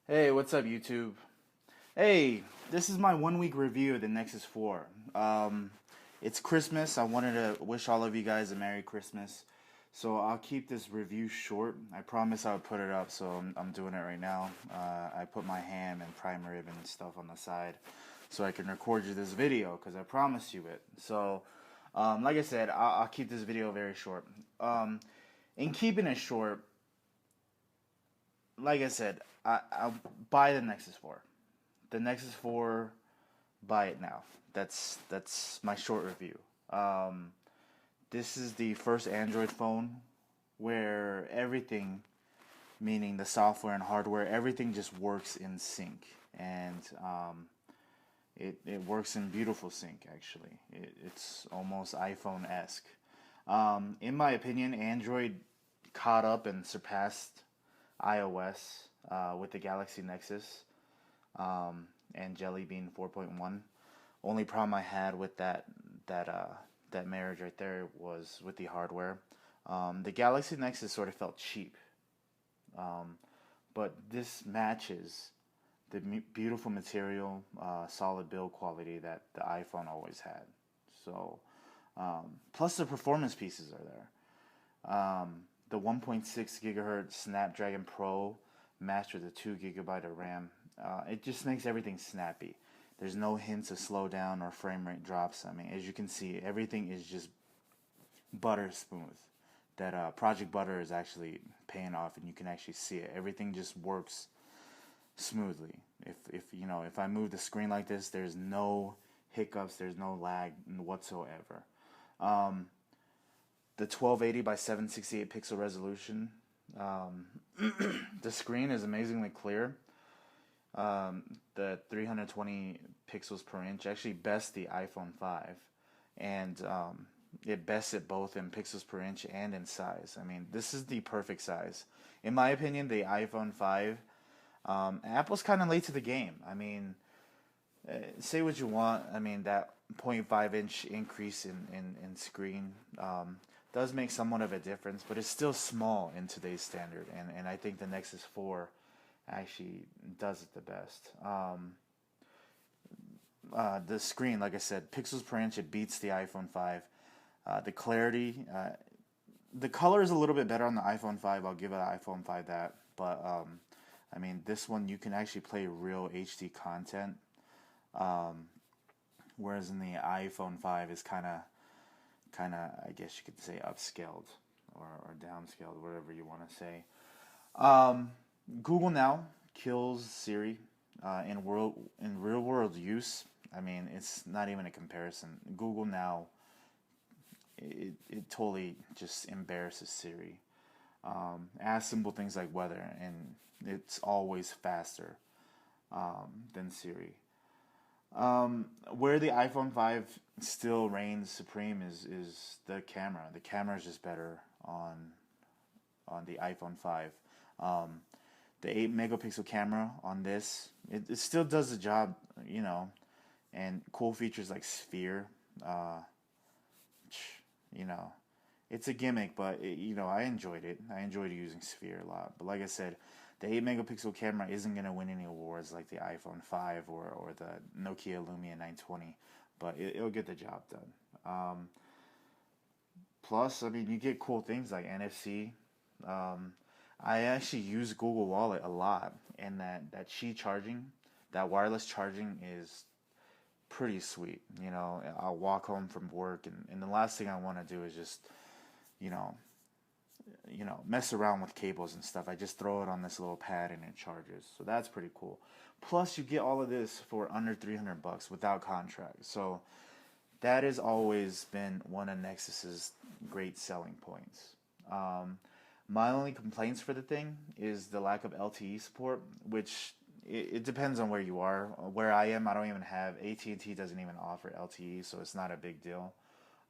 Hey, what's up, YouTube? Hey, this is my 1 week review of the Nexus 4. It's Christmas. I wanted to wish all of you guys a Merry Christmas. So I'll keep this review short. I promise I would put it up, so I'm doing it right now. I put my ham and prime rib and stuff on the side so I can record you this video because I promised you it. So, like I said, I'll keep this video very short. In keeping it short, like I said, I'll buy the Nexus 4. The Nexus 4, buy it now. That's my short review. This is the first Android phone where everything, meaning the software and hardware, everything just works in sync, and it works in beautiful sync. Actually, it's almost iPhone-esque. In my opinion, Android caught up and surpassed iOS with the Galaxy Nexus and Jelly Bean 4.1. Only problem I had with that marriage right there was with the hardware. The Galaxy Nexus sort of felt cheap, but this matches the beautiful material, solid build quality that the iPhone always had. So, plus the performance pieces are there. The 1.6 gigahertz Snapdragon Pro matched with a 2 gigabyte of RAM. It just makes everything snappy. There's no hints of slowdown or frame rate drops. I mean, as you can see, everything is just butter smooth. That Project Butter is actually paying off, and you can actually see it. Everything just works smoothly. If I move the screen like this, there's no hiccups, there's no lag whatsoever. The 1280 by 768 pixel resolution. The screen is amazingly clear. The 320 pixels per inch actually bests the iPhone 5, and it bests it both in pixels per inch and in size. I mean, this is the perfect size. In my opinion, the iPhone 5, Apple's kind of late to the game. I mean, say what you want. I mean, that 0.5-inch increase in screen does make somewhat of a difference, but it's still small in today's standard, and I think the Nexus 4 actually does it the best. The screen, like I said, pixels per inch, it beats the iPhone 5. The clarity, the color is a little bit better on the iPhone 5. I'll give the iPhone 5 that, but I mean, this one you can actually play real HD content, whereas in the iPhone 5 is I guess you could say upscaled or downscaled, whatever you want to say. Google Now kills Siri in real world use. I mean, it's not even a comparison. Google Now, it totally just embarrasses Siri. Ask simple things like weather, and it's always faster than Siri. Where the iPhone 5 still reigns supreme is the camera. The camera is just better on the iPhone 5. The 8 megapixel camera on this, it still does the job, and cool features like sphere, you know, it's a gimmick, but I enjoyed it. I enjoyed using sphere a lot. But like I said, the 8 megapixel camera isn't going to win any awards like the iPhone 5 or the Nokia Lumia 920, but it'll get the job done. Plus, I mean, you get cool things like NFC. I actually use Google Wallet a lot, and that that wireless charging is pretty sweet. I'll walk home from work, and the last thing I want to do is just, you know, mess around with cables and stuff. I just throw it on this little pad and it charges. So that's pretty cool. Plus, you get all of this for under $300 without contract. So that has always been one of Nexus's great selling points. My only complaints for the thing is the lack of LTE support, which it depends on where you are. Where I am, I don't even have AT&T doesn't even offer LTE, so it's not a big deal.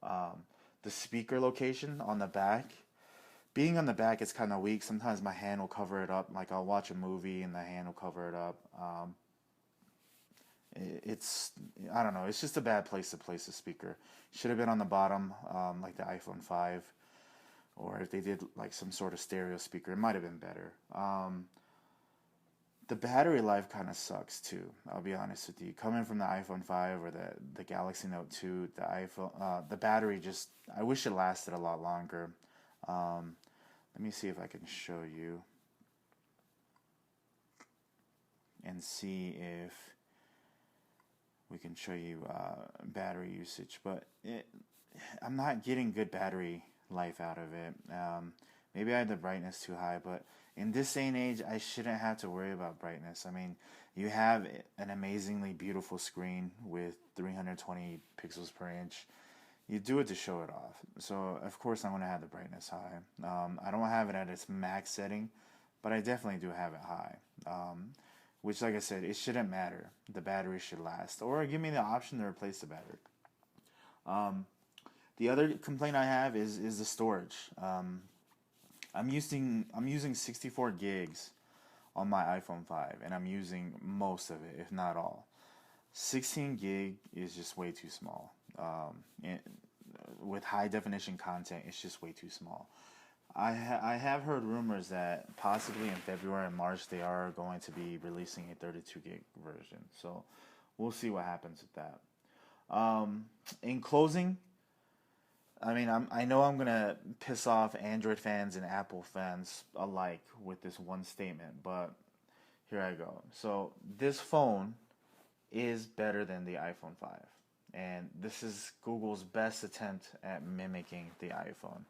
The speaker location on the back, being on the back, it's kind of weak. Sometimes my hand will cover it up. Like I'll watch a movie and the hand will cover it up. It's I don't know. It's just a bad place to place the speaker. Should have been on the bottom, like the iPhone 5, or if they did like some sort of stereo speaker, it might have been better. The battery life kind of sucks too. I'll be honest with you. Coming from the iPhone 5 or the Galaxy Note 2, the battery just, I wish it lasted a lot longer. Um, Let me see if I can show you and see if we can show you battery usage. I'm not getting good battery life out of it. Maybe I had the brightness too high, but in this day and age, I shouldn't have to worry about brightness. I mean, you have an amazingly beautiful screen with 320 pixels per inch. You do it to show it off. So, of course, I'm going to have the brightness high. I don't have it at its max setting, but I definitely do have it high. Which, like I said, it shouldn't matter. The battery should last. Or give me the option to replace the battery. Um, the other complaint I have is the storage. I'm using 64 gigs on my iPhone 5, and I'm using most of it, if not all. 16 gig is just way too small. With high definition content, it's just way too small. I have heard rumors that possibly in February and March they are going to be releasing a 32 gig version. So we'll see what happens with that. In closing, I mean, I know I'm gonna piss off Android fans and Apple fans alike with this one statement, but here I go. So this phone is better than the iPhone 5, and this is Google's best attempt at mimicking the iPhone.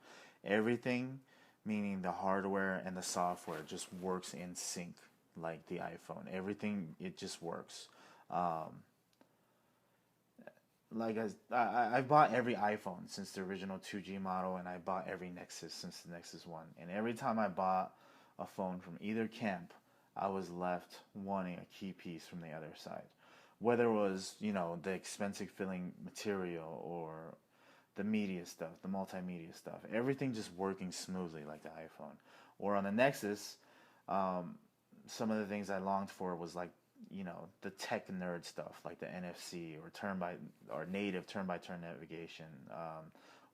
Everything, meaning the hardware and the software, just works in sync like the iPhone. Everything, it just works. Um, like I bought every iPhone since the original 2G model, and I bought every Nexus since the Nexus 1. And every time I bought a phone from either camp, I was left wanting a key piece from the other side. Whether it was, the expensive filling material or the media stuff, the multimedia stuff, everything just working smoothly like the iPhone. Or on the Nexus, um, some of the things I longed for was like, the tech nerd stuff like the NFC or turn by or native turn by turn navigation,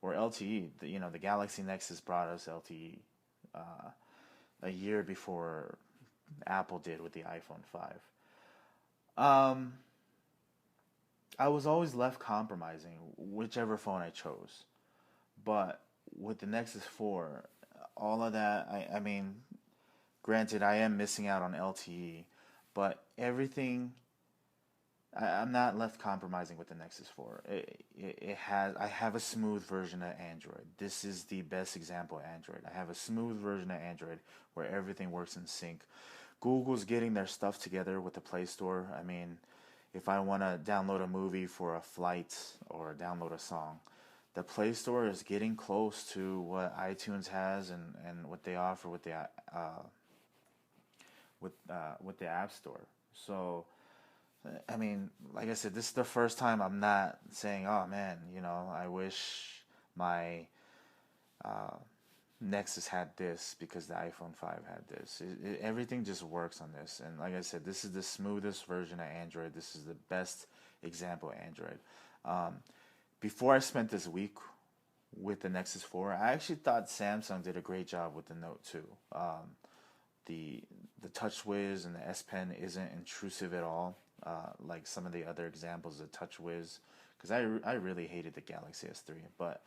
or LTE. The Galaxy Nexus brought us LTE a year before Apple did with the iPhone 5. Um, I was always left compromising whichever phone I chose. But with the Nexus 4, all of that, I mean, granted, I am missing out on LTE, but everything, I'm not left compromising with the Nexus 4. I have a smooth version of Android. This is the best example of Android. I have a smooth version of Android where everything works in sync. Google's getting their stuff together with the Play Store. I mean, if I want to download a movie for a flight or download a song, the Play Store is getting close to what iTunes has and what they offer with the App Store. So, I mean, like I said, this is the first time I'm not saying, "Oh man, I wish my uh, Nexus had this because the iPhone 5 had this." Everything just works on this, and like I said, this is the smoothest version of Android. This is the best example of Android. Um, Before I spent this week with the Nexus 4, I actually thought Samsung did a great job with the Note 2. The the TouchWiz and the S Pen isn't intrusive at all, like some of the other examples of TouchWiz, because I really hated the Galaxy S3. But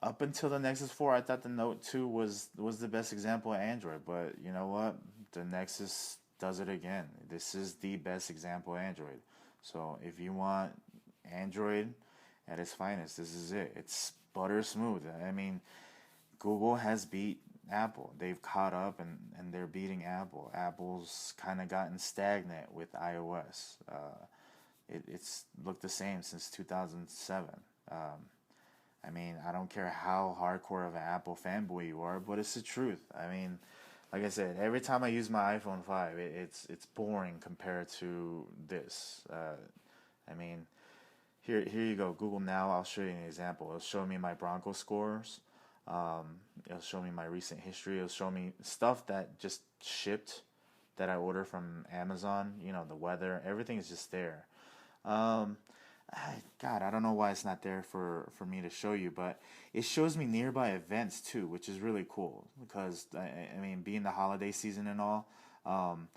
up until the Nexus 4, I thought the Note 2 was the best example of Android. But you know what? The Nexus does it again. This is the best example of Android. So if you want Android at its finest, this is it. It's butter smooth. I mean, Google has beat Apple. They've caught up and they're beating Apple. Apple's kind of gotten stagnant with iOS. It's looked the same since 2007. I mean, I don't care how hardcore of an Apple fanboy you are, but it's the truth. I mean, like I said, every time I use my iPhone 5, it's boring compared to this. I mean, here you go. Google Now, I'll show you an example. It'll show me my Bronco scores. It'll show me my recent history. It'll show me stuff that just shipped that I order from Amazon. The weather, everything is just there. Um, God, I don't know why it's not there for me to show you, but it shows me nearby events too, which is really cool because I mean, being the holiday season and all, um,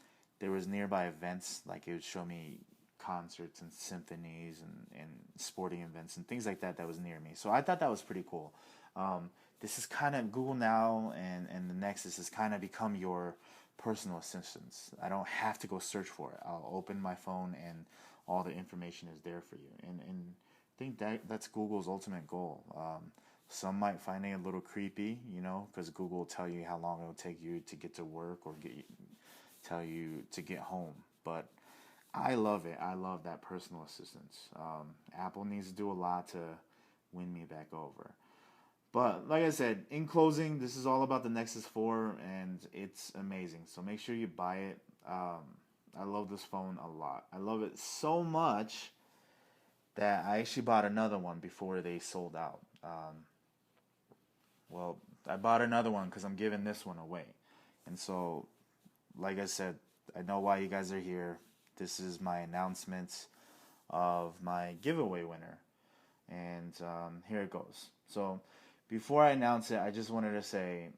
there was nearby events, like it would show me concerts and symphonies and sporting events and things like that that was near me. So I thought that was pretty cool. This is kind of Google Now and the Nexus has kind of become your personal assistants. I don't have to go search for it. I'll open my phone and all the information is there for you. And I think that's Google's ultimate goal. Some might find it a little creepy, because Google will tell you how long it'll take you to get to work or tell you to get home. But I love it. I love that personal assistance. Apple needs to do a lot to win me back over. But like I said, in closing, this is all about the Nexus 4, and it's amazing. So make sure you buy it. I love this phone a lot. I love it so much that I actually bought another one before they sold out. Well, I bought another one because I'm giving this one away. And so, like I said, I know why you guys are here. This is my announcement of my giveaway winner. And here it goes. So, before I announce it, I just wanted to say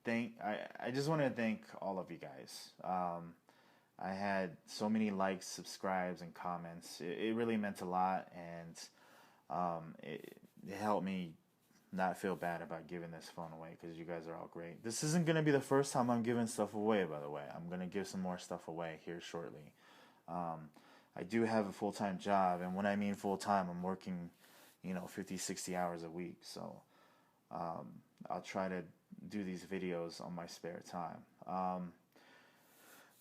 I just wanted to thank all of you guys. I had so many likes, subscribes, and comments. It really meant a lot, and it helped me not feel bad about giving this phone away because you guys are all great. This isn't going to be the first time I'm giving stuff away, by the way. I'm going to give some more stuff away here shortly. I do have a full-time job, and when I mean full-time, I'm working 50, 60 hours a week. So I'll try to do these videos on my spare time.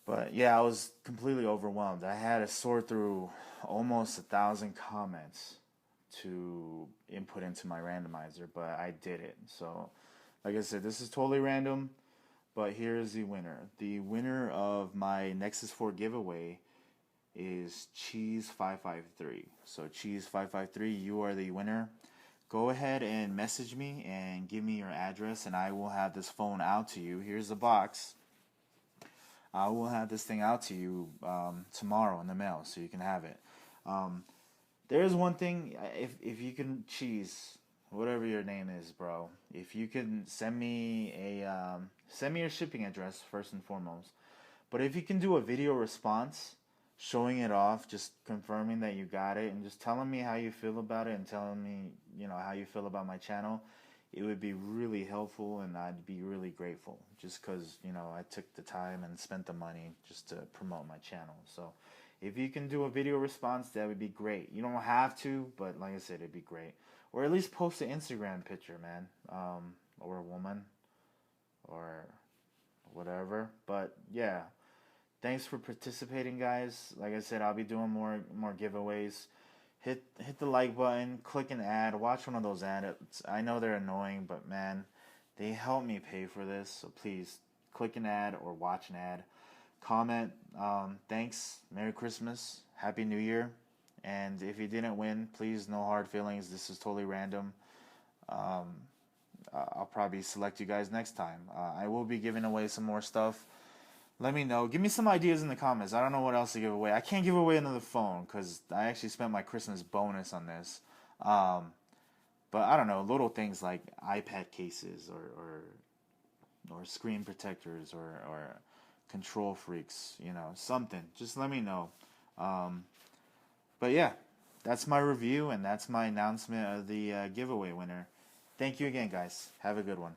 But yeah, I was completely overwhelmed. I had to sort through almost 1,000 comments to input into my randomizer, but I did it. So like I said, this is totally random, but here's the winner. The winner of my Nexus 4 giveaway is Cheese553. So Cheese553, you are the winner. Go ahead and message me and give me your address, and I will have this phone out to you. Here's the box. I will have this thing out to you tomorrow in the mail, so you can have it. There is one thing, if you can, Cheese, whatever your name is, bro, if you can send me your shipping address first and foremost. But if you can do a video response showing it off, just confirming that you got it and just telling me how you feel about it and telling me, how you feel about my channel, it would be really helpful and I'd be really grateful just because, I took the time and spent the money just to promote my channel. So if you can do a video response, that would be great. You don't have to, but like I said, it'd be great. Or at least post an Instagram picture, man, or a woman, or whatever. But yeah, thanks for participating, guys. Like I said, I'll be doing more giveaways. Hit the like button, click an ad, watch one of those ads. I know they're annoying, but man, they help me pay for this. So please click an ad or watch an ad. Comment, thanks, Merry Christmas, Happy New Year, and if you didn't win, please, no hard feelings, this is totally random. I'll probably select you guys next time. I will be giving away some more stuff. Let me know. Give me some ideas in the comments. I don't know what else to give away. I can't give away another phone because I actually spent my Christmas bonus on this. But I don't know, little things like iPad cases or screen protectors or control freaks, something. Just let me know. But yeah, that's my review and that's my announcement of the giveaway winner. Thank you again, guys. Have a good one.